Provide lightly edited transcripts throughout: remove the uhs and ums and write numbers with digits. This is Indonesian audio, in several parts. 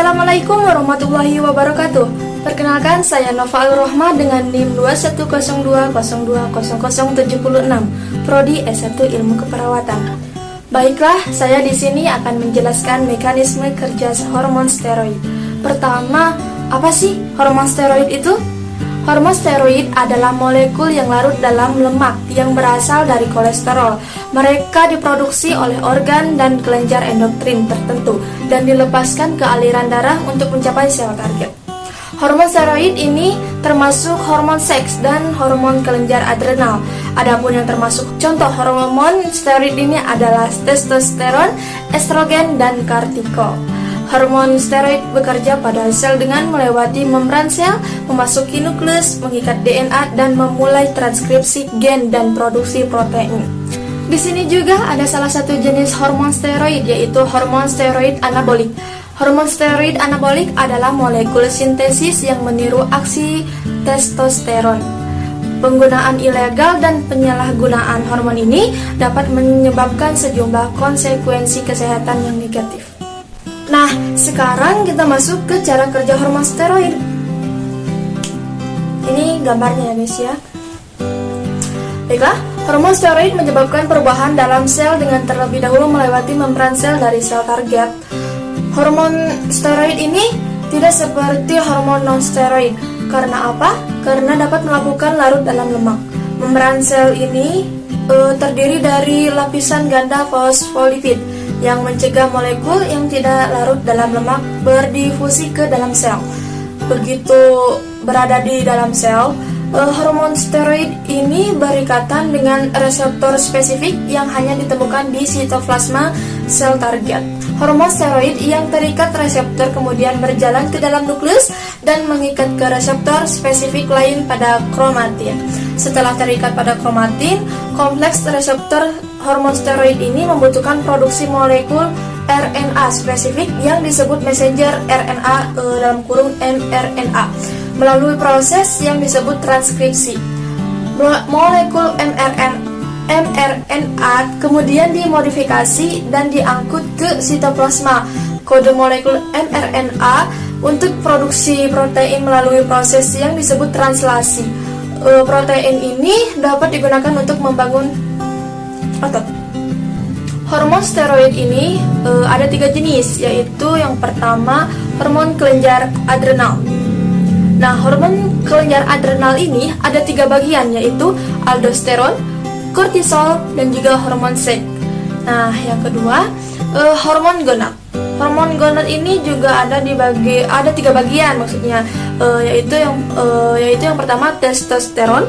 Assalamualaikum warahmatullahi wabarakatuh. Perkenalkan, saya Nova Al-Rohmah dengan NIM 2102020076, Prodi S1 Ilmu Keperawatan. Baiklah, saya di sini akan menjelaskan mekanisme kerja hormon steroid. Pertama, apa sih hormon steroid itu? Hormon steroid adalah molekul yang larut dalam lemak yang berasal dari kolesterol. Mereka diproduksi oleh organ dan kelenjar endokrin tertentu dan dilepaskan ke aliran darah untuk mencapai sel target. Hormon steroid ini termasuk hormon seks dan hormon kelenjar adrenal. Adapun yang termasuk contoh hormon steroid ini adalah testosteron, estrogen, dan kortikol. Hormon steroid bekerja pada sel dengan melewati membran sel, memasuki nukleus, mengikat DNA, dan memulai transkripsi gen dan produksi protein. Di sini juga ada salah satu jenis hormon steroid, yaitu hormon steroid anabolik. Hormon steroid anabolik adalah molekul sintesis yang meniru aksi testosteron. Penggunaan ilegal dan penyalahgunaan hormon ini dapat menyebabkan sejumlah konsekuensi kesehatan yang negatif. Nah, sekarang kita masuk ke cara kerja hormon steroid. Ini gambarnya ya guys ya. Baiklah, hormon steroid menyebabkan perubahan dalam sel dengan terlebih dahulu melewati membran sel dari sel target. Hormon steroid ini tidak seperti hormon non-steroid. Karena apa? Karena dapat melakukan larut dalam lemak. Membran sel ini terdiri dari lapisan ganda fosfolipid yang mencegah molekul yang tidak larut dalam lemak berdifusi ke dalam sel. Begitu berada di dalam sel, hormon steroid ini berikatan dengan reseptor spesifik yang hanya ditemukan di sitoplasma sel target. Hormon steroid yang terikat reseptor kemudian berjalan ke dalam nukleus dan mengikat ke reseptor spesifik lain pada kromatin. Setelah terikat pada kromatin, kompleks reseptor hormon steroid ini membutuhkan produksi molekul RNA spesifik yang disebut messenger RNA dalam kurung mRNA melalui proses yang disebut transkripsi. Molekul mRNA kemudian dimodifikasi dan diangkut ke sitoplasma. Kode molekul mRNA untuk produksi protein melalui proses yang disebut translasi. Protein ini dapat digunakan untuk membangun otot. Hormon steroid ini ada 3 jenis, yaitu yang pertama hormon kelenjar adrenal. Nah, hormon kelenjar adrenal ini ada 3 bagian, yaitu aldosteron, kortisol, dan juga hormon seks. Nah, yang kedua hormon gonad. Hormon gonad ini juga ada 3 bagian maksudnya, yaitu yang pertama testosteron,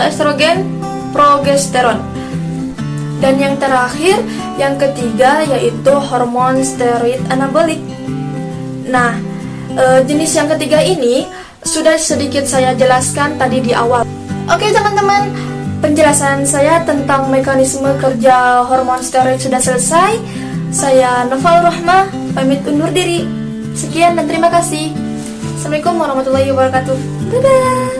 estrogen, progesteron. Dan yang terakhir, yang ketiga, yaitu hormon steroid anabolik. Nah, jenis yang ketiga ini sudah sedikit saya jelaskan tadi di awal. Oke teman-teman, penjelasan saya tentang mekanisme kerja hormon steroid sudah selesai. Saya Nova Al-Rohmah, pamit undur diri. Sekian dan terima kasih. Assalamualaikum warahmatullahi wabarakatuh. Dadah.